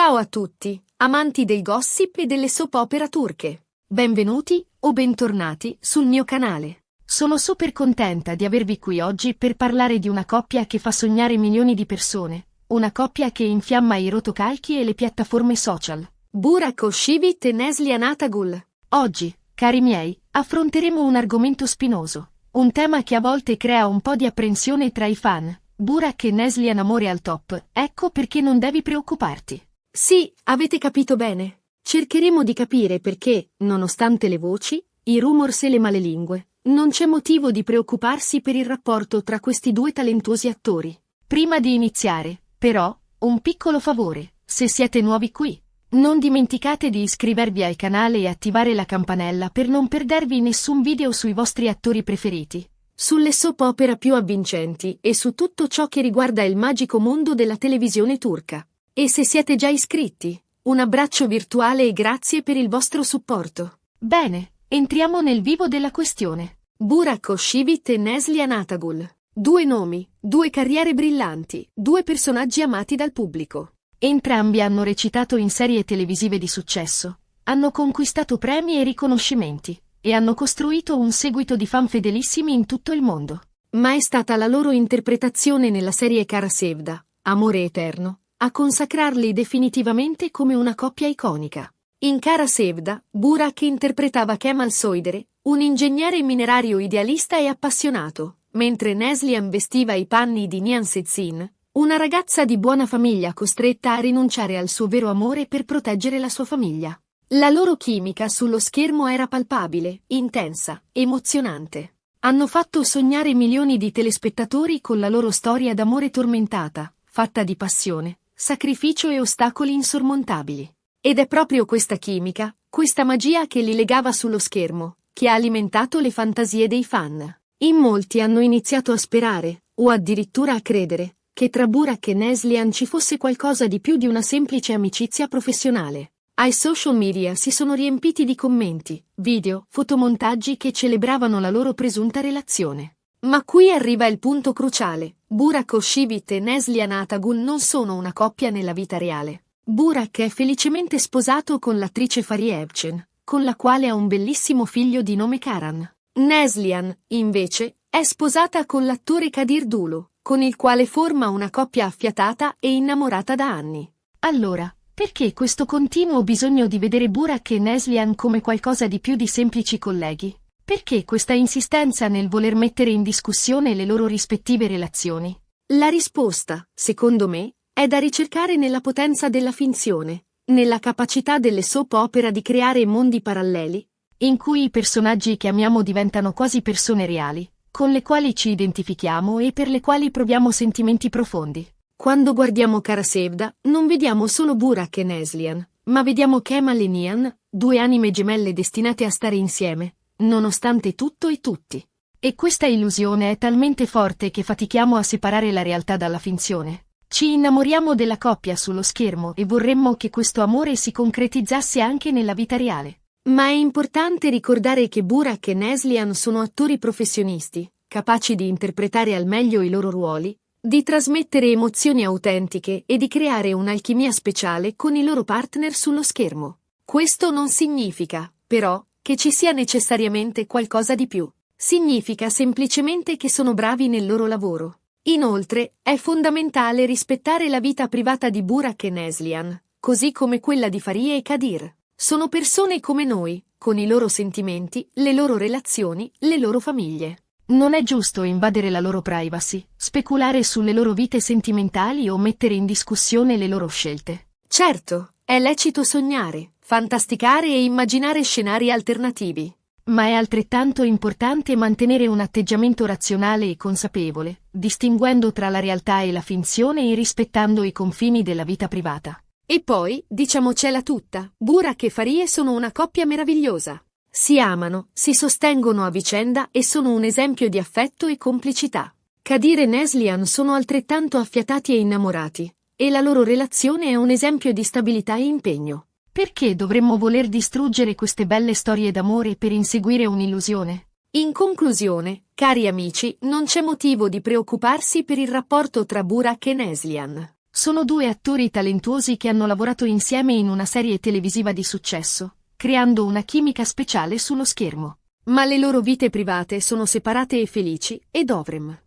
Ciao a tutti, amanti del gossip e delle soap opera turche. Benvenuti o bentornati sul mio canale. Sono super contenta di avervi qui oggi per parlare di una coppia che fa sognare milioni di persone, una coppia che infiamma i rotocalchi e le piattaforme social. Burak Özçivit e Neslihan Atagul. Oggi, cari miei, affronteremo un argomento spinoso, un tema che a volte crea un po' di apprensione tra i fan. Burak e Neslihan amore al top, ecco perché non devi preoccuparti. Sì, avete capito bene. Cercheremo di capire perché, nonostante le voci, i rumors e le malelingue, non c'è motivo di preoccuparsi per il rapporto tra questi due talentuosi attori. Prima di iniziare, però, un piccolo favore, se siete nuovi qui. Non dimenticate di iscrivervi al canale e attivare la campanella per non perdervi nessun video sui vostri attori preferiti, sulle soap opera più avvincenti e su tutto ciò che riguarda il magico mondo della televisione turca. E se siete già iscritti, un abbraccio virtuale e grazie per il vostro supporto. Bene, entriamo nel vivo della questione. Burak Özçivit e Neslihan Atagul. Due nomi, due carriere brillanti, due personaggi amati dal pubblico. Entrambi hanno recitato in serie televisive di successo, hanno conquistato premi e riconoscimenti, e hanno costruito un seguito di fan fedelissimi in tutto il mondo. Ma è stata la loro interpretazione nella serie Kara Sevda, Amore Eterno, a consacrarli definitivamente come una coppia iconica. In Kara Sevda, Burak interpretava Kemal Soydere, un ingegnere minerario idealista e appassionato, mentre Neslihan vestiva i panni di Nihan Sezin, una ragazza di buona famiglia costretta a rinunciare al suo vero amore per proteggere la sua famiglia. La loro chimica sullo schermo era palpabile, intensa, emozionante. Hanno fatto sognare milioni di telespettatori con la loro storia d'amore tormentata, fatta di passione, sacrificio e ostacoli insormontabili. Ed è proprio questa chimica, questa magia che li legava sullo schermo, che ha alimentato le fantasie dei fan. In molti hanno iniziato a sperare, o addirittura a credere, che tra Burak e Neslihan ci fosse qualcosa di più di una semplice amicizia professionale. Ai social media si sono riempiti di commenti, video, fotomontaggi che celebravano la loro presunta relazione. Ma qui arriva il punto cruciale. Burak Özçivit e Neslihan Atagul non sono una coppia nella vita reale. Burak è felicemente sposato con l'attrice Fariye Evcen, con la quale ha un bellissimo figlio di nome Karan. Neslihan, invece, è sposata con l'attore Kadir Dulu, con il quale forma una coppia affiatata e innamorata da anni. Allora, perché questo continuo bisogno di vedere Burak e Neslihan come qualcosa di più di semplici colleghi? Perché questa insistenza nel voler mettere in discussione le loro rispettive relazioni? La risposta, secondo me, è da ricercare nella potenza della finzione, nella capacità delle soap opera di creare mondi paralleli, in cui i personaggi che amiamo diventano quasi persone reali, con le quali ci identifichiamo e per le quali proviamo sentimenti profondi. Quando guardiamo Kara Sevda, non vediamo solo Burak e Neslihan, ma vediamo Kemal e Nihan, due anime gemelle destinate a stare insieme, nonostante tutto e tutti. E questa illusione è talmente forte che fatichiamo a separare la realtà dalla finzione. Ci innamoriamo della coppia sullo schermo e vorremmo che questo amore si concretizzasse anche nella vita reale. Ma è importante ricordare che Burak e Neslihan sono attori professionisti, capaci di interpretare al meglio i loro ruoli, di trasmettere emozioni autentiche e di creare un'alchimia speciale con i loro partner sullo schermo. Questo non significa, però, che ci sia necessariamente qualcosa di più. Significa semplicemente che sono bravi nel loro lavoro. Inoltre, è fondamentale rispettare la vita privata di Burak e Neslihan, così come quella di Fariye e Kadir. Sono persone come noi, con i loro sentimenti, le loro relazioni, le loro famiglie. Non è giusto invadere la loro privacy, speculare sulle loro vite sentimentali o mettere in discussione le loro scelte. Certo, è lecito sognare, fantasticare e immaginare scenari alternativi. Ma è altrettanto importante mantenere un atteggiamento razionale e consapevole, distinguendo tra la realtà e la finzione e rispettando i confini della vita privata. E poi, diciamocela tutta, Burak e Fariye sono una coppia meravigliosa. Si amano, si sostengono a vicenda e sono un esempio di affetto e complicità. Kadir e Neslihan sono altrettanto affiatati e innamorati, e la loro relazione è un esempio di stabilità e impegno. Perché dovremmo voler distruggere queste belle storie d'amore per inseguire un'illusione? In conclusione, cari amici, non c'è motivo di preoccuparsi per il rapporto tra Burak e Neslihan. Sono due attori talentuosi che hanno lavorato insieme in una serie televisiva di successo, creando una chimica speciale sullo schermo. Ma le loro vite private sono separate e felici, e dovremmo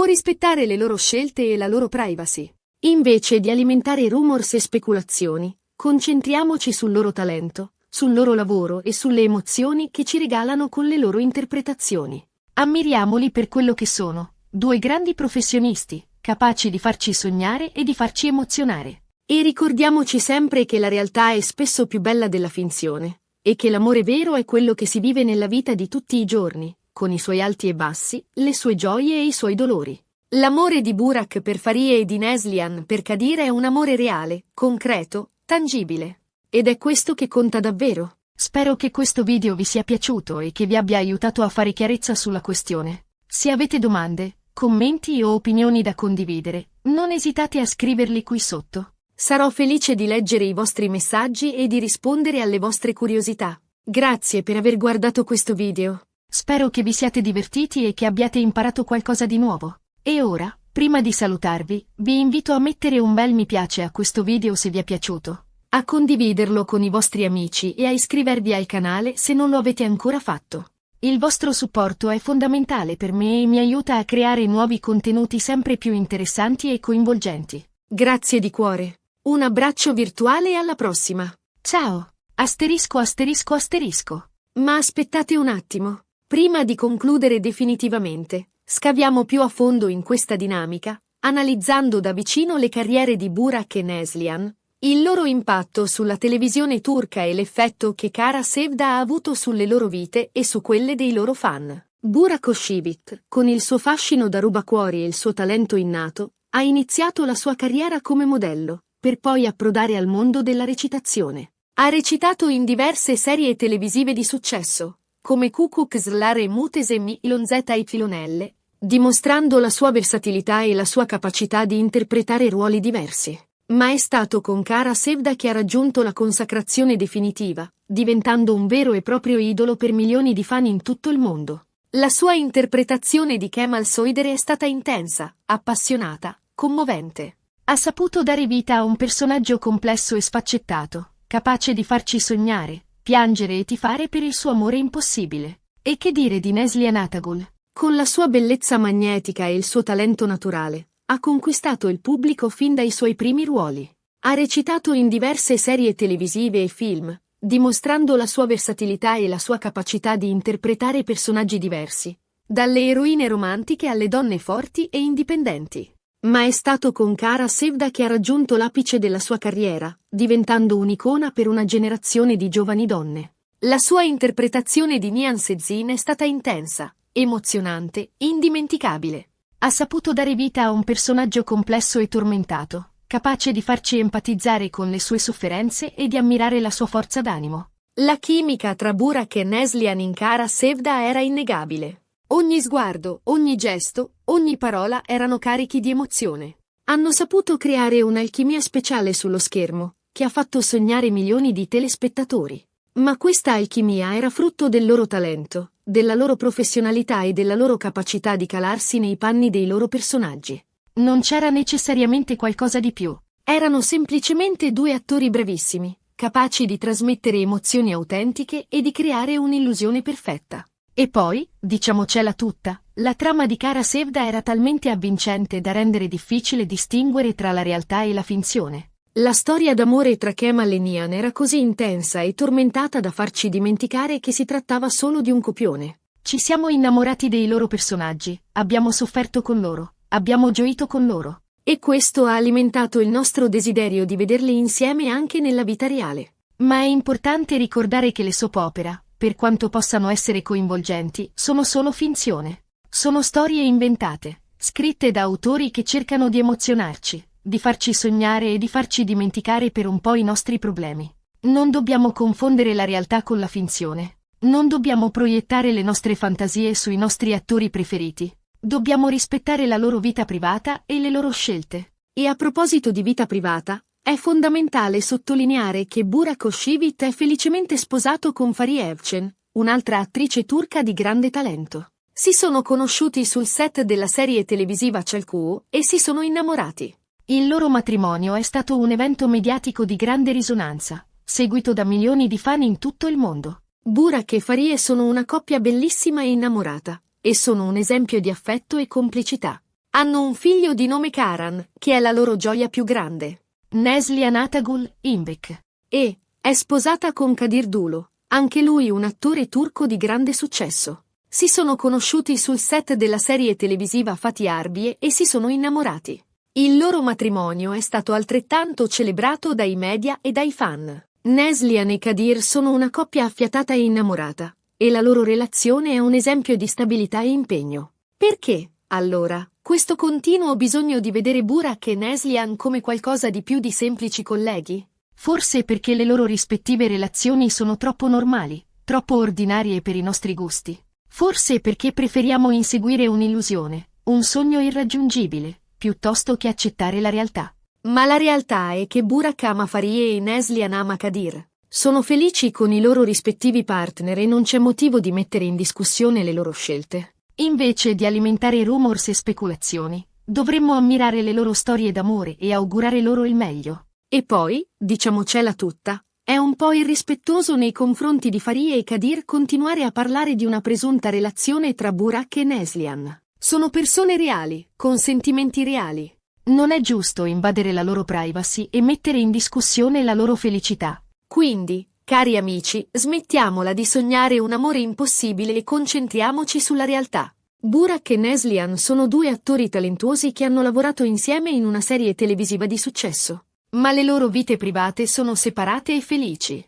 rispettare le loro scelte e la loro privacy. Invece di alimentare rumors e speculazioni, concentriamoci sul loro talento, sul loro lavoro e sulle emozioni che ci regalano con le loro interpretazioni. Ammiriamoli per quello che sono, due grandi professionisti, capaci di farci sognare e di farci emozionare. E ricordiamoci sempre che la realtà è spesso più bella della finzione, e che l'amore vero è quello che si vive nella vita di tutti i giorni, con i suoi alti e bassi, le sue gioie e i suoi dolori. L'amore di Burak per Farie e di Neslihan per Kadir è un amore reale, concreto, tangibile. Ed è questo che conta davvero. Spero che questo video vi sia piaciuto e che vi abbia aiutato a fare chiarezza sulla questione. Se avete domande, commenti o opinioni da condividere, non esitate a scriverli qui sotto. Sarò felice di leggere i vostri messaggi e di rispondere alle vostre curiosità. Grazie per aver guardato questo video. Spero che vi siate divertiti e che abbiate imparato qualcosa di nuovo. E ora, prima di salutarvi, vi invito a mettere un bel mi piace a questo video se vi è piaciuto, a condividerlo con i vostri amici e a iscrivervi al canale se non lo avete ancora fatto. Il vostro supporto è fondamentale per me e mi aiuta a creare nuovi contenuti sempre più interessanti e coinvolgenti. Grazie di cuore. Un abbraccio virtuale e alla prossima. Ciao! Asterisco asterisco asterisco. Ma aspettate un attimo. Prima di concludere definitivamente, scaviamo più a fondo in questa dinamica, analizzando da vicino le carriere di Burak e Neslihan, il loro impatto sulla televisione turca e l'effetto che Kara Sevda ha avuto sulle loro vite e su quelle dei loro fan. Burak Özçivit, con il suo fascino da rubacuori e il suo talento innato, ha iniziato la sua carriera come modello, per poi approdare al mondo della recitazione. Ha recitato in diverse serie televisive di successo, come Kukukzlare Mutesemi Ilonzeyl, dimostrando la sua versatilità e la sua capacità di interpretare ruoli diversi. Ma è stato con Kara Sevda che ha raggiunto la consacrazione definitiva, diventando un vero e proprio idolo per milioni di fan in tutto il mondo. La sua interpretazione di Kemal Soydere è stata intensa, appassionata, commovente. Ha saputo dare vita a un personaggio complesso e sfaccettato, capace di farci sognare, piangere e tifare per il suo amore impossibile. E che dire di Neslihan Atagul? Con la sua bellezza magnetica e il suo talento naturale, ha conquistato il pubblico fin dai suoi primi ruoli. Ha recitato in diverse serie televisive e film, dimostrando la sua versatilità e la sua capacità di interpretare personaggi diversi, dalle eroine romantiche alle donne forti e indipendenti. Ma è stato con Kara Sevda che ha raggiunto l'apice della sua carriera, diventando un'icona per una generazione di giovani donne. La sua interpretazione di Nihan Sezin è stata intensa, emozionante, indimenticabile. Ha saputo dare vita a un personaggio complesso e tormentato, capace di farci empatizzare con le sue sofferenze e di ammirare la sua forza d'animo. La chimica tra Burak e Neslihan in Kara Sevda era innegabile. Ogni sguardo, ogni gesto, ogni parola erano carichi di emozione. Hanno saputo creare un'alchimia speciale sullo schermo, che ha fatto sognare milioni di telespettatori. Ma questa alchimia era frutto del loro talento, della loro professionalità e della loro capacità di calarsi nei panni dei loro personaggi. Non c'era necessariamente qualcosa di più. Erano semplicemente due attori bravissimi, capaci di trasmettere emozioni autentiche e di creare un'illusione perfetta. E poi, diciamocela tutta, la trama di Kara Sevda era talmente avvincente da rendere difficile distinguere tra la realtà e la finzione. La storia d'amore tra Kemal e Nihan era così intensa e tormentata da farci dimenticare che si trattava solo di un copione. Ci siamo innamorati dei loro personaggi, abbiamo sofferto con loro, abbiamo gioito con loro. E questo ha alimentato il nostro desiderio di vederli insieme anche nella vita reale. Ma è importante ricordare che le soap opera, per quanto possano essere coinvolgenti, sono solo finzione. Sono storie inventate, scritte da autori che cercano di emozionarci, di farci sognare e di farci dimenticare per un po' i nostri problemi. Non dobbiamo confondere la realtà con la finzione. Non dobbiamo proiettare le nostre fantasie sui nostri attori preferiti. Dobbiamo rispettare la loro vita privata e le loro scelte. E a proposito di vita privata, è fondamentale sottolineare che Burak Özçivit è felicemente sposato con Fariye Evcen, un'altra attrice turca di grande talento. Si sono conosciuti sul set della serie televisiva Çalık e si sono innamorati. Il loro matrimonio è stato un evento mediatico di grande risonanza, seguito da milioni di fan in tutto il mondo. Burak e Faria sono una coppia bellissima e innamorata, e sono un esempio di affetto e complicità. Hanno un figlio di nome Karan, che è la loro gioia più grande. Neslihan Atagul Imbek. E è sposata con Kadir Dulo, anche lui un attore turco di grande successo. Si sono conosciuti sul set della serie televisiva Fatih Arbiye e si sono innamorati. Il loro matrimonio è stato altrettanto celebrato dai media e dai fan. Neslihan e Kadir sono una coppia affiatata e innamorata, e la loro relazione è un esempio di stabilità e impegno. Perché, allora, questo continuo bisogno di vedere Burak e Neslihan come qualcosa di più di semplici colleghi? Forse perché le loro rispettive relazioni sono troppo normali, troppo ordinarie per i nostri gusti. Forse perché preferiamo inseguire un'illusione, un sogno irraggiungibile, piuttosto che accettare la realtà. Ma la realtà è che Burak ama Faria e Neslihan ama Kadir. Sono felici con i loro rispettivi partner e non c'è motivo di mettere in discussione le loro scelte. Invece di alimentare rumors e speculazioni, dovremmo ammirare le loro storie d'amore e augurare loro il meglio. E poi, diciamocela tutta, è un po' irrispettoso nei confronti di Faria e Kadir continuare a parlare di una presunta relazione tra Burak e Neslihan. Sono persone reali, con sentimenti reali. Non è giusto invadere la loro privacy e mettere in discussione la loro felicità. Quindi, cari amici, smettiamola di sognare un amore impossibile e concentriamoci sulla realtà. Burak e Neslihan sono due attori talentuosi che hanno lavorato insieme in una serie televisiva di successo. Ma le loro vite private sono separate e felici.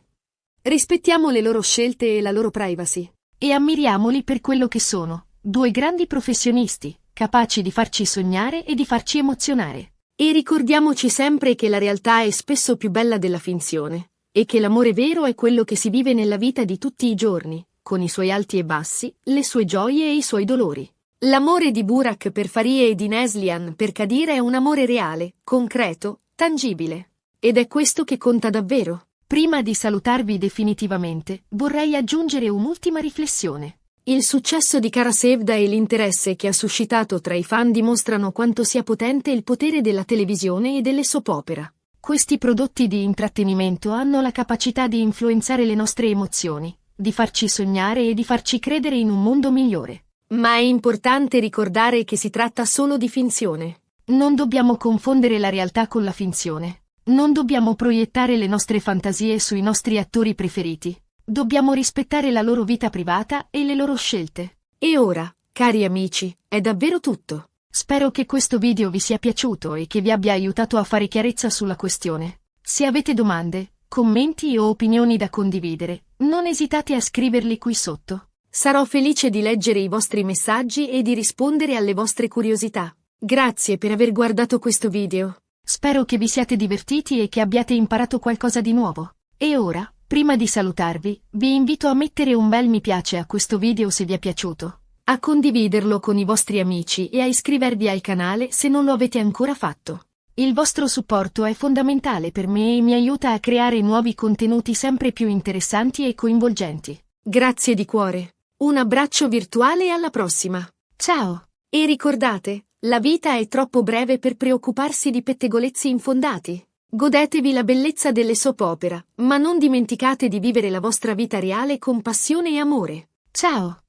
Rispettiamo le loro scelte e la loro privacy. E ammiriamoli per quello che sono, due grandi professionisti, capaci di farci sognare e di farci emozionare. E ricordiamoci sempre che la realtà è spesso più bella della finzione, e che l'amore vero è quello che si vive nella vita di tutti i giorni, con i suoi alti e bassi, le sue gioie e i suoi dolori. L'amore di Burak per Faria e di Neslihan per Kadir è un amore reale, concreto, tangibile. Ed è questo che conta davvero. Prima di salutarvi definitivamente, vorrei aggiungere un'ultima riflessione. Il successo di Kara Sevda e l'interesse che ha suscitato tra i fan dimostrano quanto sia potente il potere della televisione e delle soap opera. Questi prodotti di intrattenimento hanno la capacità di influenzare le nostre emozioni, di farci sognare e di farci credere in un mondo migliore. Ma è importante ricordare che si tratta solo di finzione. Non dobbiamo confondere la realtà con la finzione. Non dobbiamo proiettare le nostre fantasie sui nostri attori preferiti. Dobbiamo rispettare la loro vita privata e le loro scelte. E ora, cari amici, è davvero tutto. Spero che questo video vi sia piaciuto e che vi abbia aiutato a fare chiarezza sulla questione. Se avete domande, commenti o opinioni da condividere, non esitate a scriverli qui sotto. Sarò felice di leggere i vostri messaggi e di rispondere alle vostre curiosità. Grazie per aver guardato questo video. Spero che vi siate divertiti e che abbiate imparato qualcosa di nuovo. E ora, prima di salutarvi, vi invito a mettere un bel mi piace a questo video se vi è piaciuto, a condividerlo con i vostri amici e a iscrivervi al canale se non lo avete ancora fatto. Il vostro supporto è fondamentale per me e mi aiuta a creare nuovi contenuti sempre più interessanti e coinvolgenti. Grazie di cuore. Un abbraccio virtuale e alla prossima. Ciao! E ricordate, la vita è troppo breve per preoccuparsi di pettegolezzi infondati. Godetevi la bellezza delle soap opera, ma non dimenticate di vivere la vostra vita reale con passione e amore. Ciao!